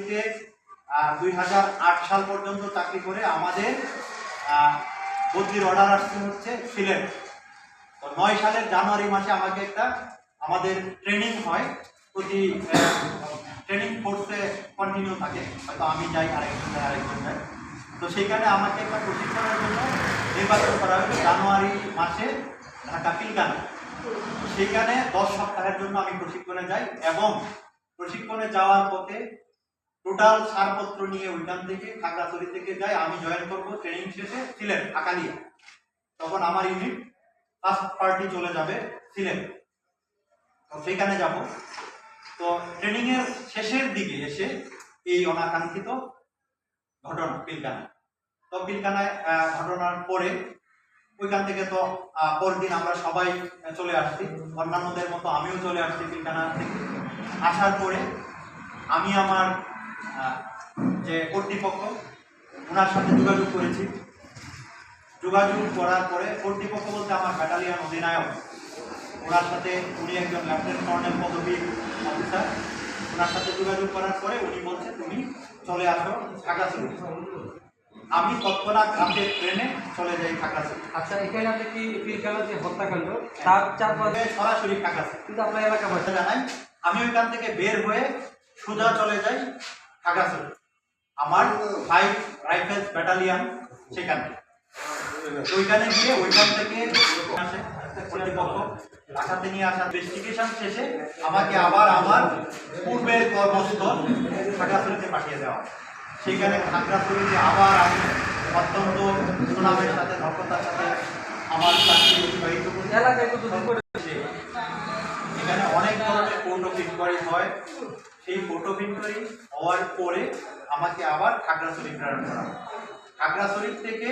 খাগড়াছড়িতে 2008 সাল পর্যন্ত চাকরি করে আমাদের বদলির অর্ডার আসছে হচ্ছে সিলেট। তো 9 সালের জানুয়ারি মাসে আমাকে একটা আমাদের ট্রেনিং হয়, প্রতি ট্রেনিং কোর্সে কন্টিনিউ থাকে, হয়তো আমি যাই আরেকজন যায়। তো সেইখানে আমাকে একটা প্রশিক্ষণের জন্য নির্বাচন করা হয়েছে জানুয়ারি মাসে ঢাকা পিলখানা। সেইখানে 10 সপ্তাহের জন্য আমি প্রশিক্ষণে যাই এবং প্রশিক্ষণে যাওয়ার পথে টোটাল ছাড়পত্র নিয়ে ওইখান থেকে খাগড়াছড়ি থেকে যাই। আমি জয়েন করবো ট্রেনিং শেষে সিলেট আকালিয়া। তখন আমার ইউনিট ফার্স্ট পার্টি চলে যাবে সিলেট, তো সেইখানে যাব। তো ট্রেনিং এর শেষের দিকে এসে এই অনাকাঙ্ক্ষিত ঘটনা পিলখানা। তো পিলখানায় ঘটনার পরে ওইখান থেকে তো পরদিন আমরা সবাই চলে আসছি, অন্যান্যদের মতো আমিও চলে আসছি পিলখানা থেকে। আসার পরে আমি আমার যে কর্তৃপক্ষ ওনার সাথে যোগাযোগ করেছি। যোগাযোগ করার পরে কর্তৃপক্ষ বলতে আমার ব্যাটালিয়ন অধিনায়ক, ওনার সাথে উনি একজন লেফটেন্যান্ট কর্নেল পদবীর অফিসার। ওনার সাথে যোগাযোগ করার পরে উনি বলছে তুমি চলে আসো খাগড়াছড়ি। আমি তৎক্ষণাৎ রাতের ট্রেনে চলে যাই খাগড়াছড়ি। আচ্ছা, এখানে আপনি কি পিলখানার যে হত্যাকাণ্ড তার চারপাশে সরাসরি খাগড়াছড়ি, কিন্তু আপনার এলাকা ভাষা জানাই আমি ওইখান থেকে বের হয়ে সোজা চলে যাই খাগড়াছড়ি, আমার 5 রাইফেলস ব্যাটালিয়ন সেখানে। ওইখানে গিয়ে ওইখান থেকে আসে কর্তৃপক্ষ আসাতে নিয়ে আসা ইনভেস্টিগেশন শেষে আমাকে আবার আমার পূর্বের কর্মস্থল খাগড়াছড়িতে পাঠিয়ে দেওয়া। সেখানে খাগড়াছড়িতে আবার আমি অত্যন্ত সুনামের সাথে দক্ষতার সাথে আমার চাকরি অতিবাহিত করি। এলাকায় কতদিন করেছে? এখানে অনেক ধরনের কোর্ট অফ ইনকোয়ারি হয়। সেই কোর্ট অফ ইনকোয়ারি হওয়ার পরে আমাকে আবার খাগড়াছড়ি প্রেরণ করা হয়। খাগড়াছড়ি থেকে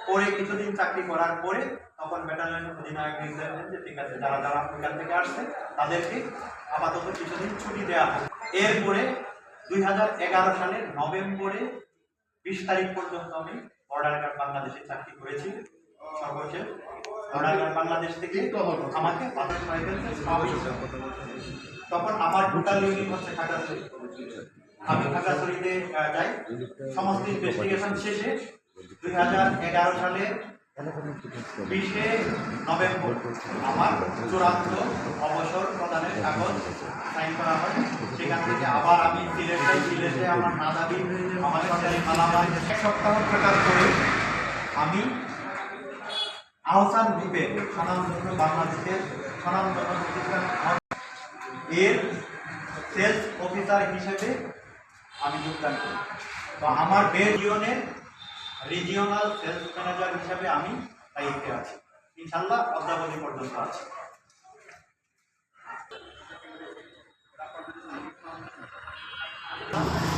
পরে কিছুদিন চাকরি করার পরে তখন ব্যাটালিয়নের অধিনায়ক নির্দেশ দেন যে ঠিক আছে, যারা যারা ওইখান থেকে আসছে তাদেরকে আপাতত কিছুদিন ছুটি দেওয়া হয়। এরপরে 2011 সালের নভেম্বরে 20 তারিখ পর্যন্ত আমি বর্ডার গার্ড বাংলাদেশে চাকরি করেছি। সর্বশেষ বর্ডার গার্ড বাংলাদেশ থেকে আমাকে তখন আমার টোটাল ইউনিট হচ্ছে খাগড়াছড়ি। আমি খাগড়াছড়িতে যাই। সমস্ত ইনভেস্টিগেশন শেষে 2011 সালে 20 নভেম্বর আমার চূড়ান্ত অবসর প্রদানের কাগজ সাইন করা হয়। সেখান থেকে আবার আমি সিলেটে আমার নাদাবি আমার সরকারি মালামাল 1 সপ্তাহ থাকার পরে আমি আহসান গ্রুপের স্বনামধন্য বাংলাদেশের স্বনামধন্য প্রতিষ্ঠান এর সেলস অফিসার হিসেবে আমি যোগদান করি। তো আমার রিজিয়নের রিজিওনাল সেলস ম্যানেজার হিসেবে আমি দায়িত্বে আছি, ইনশাল্লাহ অদ্যাবধি পর্যন্ত আছি।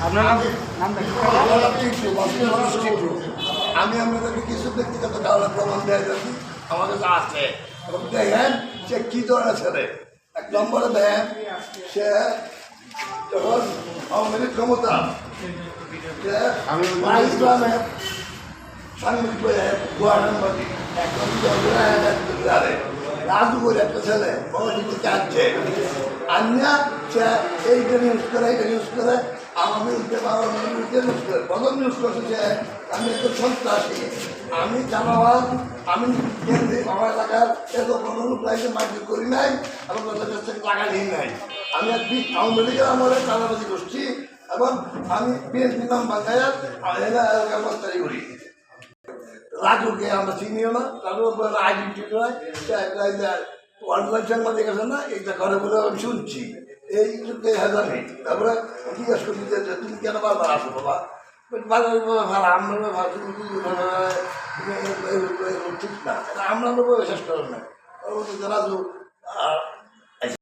আপনার নাম আমি আপনাদেরকে কিছু ব্যক্তিগত কারণে প্রমাণ দেওয়া যাচ্ছি আমার কাছে আছে। এবং দেখেন সে কী ধরনের ছেলে। 1 নম্বরে দেখেন সে যখন আওয়ামী লীগ ক্ষমতা ইসলামের সাংবাদিক গুয়াহাটি একদম রাজু করে একটা ছেলে পলিটিক্যাল কাটছে আন্যা সে এইটা নিউজ করে আওয়ামী লীগের নিউজ করে প্রথম নিউজ করছে যে আমি একটু সন্ত্রাসী, আমি জামাবাদ, আমি কেন্দ্রিক আমার এলাকার এত প্রণব লাইনে মারপিট করি নাই এবং তাদের কাছ থেকে টাকা নিই নাই। আমি একটি আওয়ামী লীগের আমলে চাঁদাবাজি করছি এবং আমি বিএনপি নাম বাংলায় এলাকার মস্তারি করি। রাজুকে আমরা চিনিও না, তারপর আইডেন্টিটি নয় অনলাইন দেখেছেন না, এটা করে বলে আমি শুনছি এই হাজার নেই। তারপরে জিজ্ঞেস করছি যে তুমি কেন বারবার আসো বাবা, বাজার ভালো আমরা ঠিক না, আমরা শেষ করেন না রাজু। আর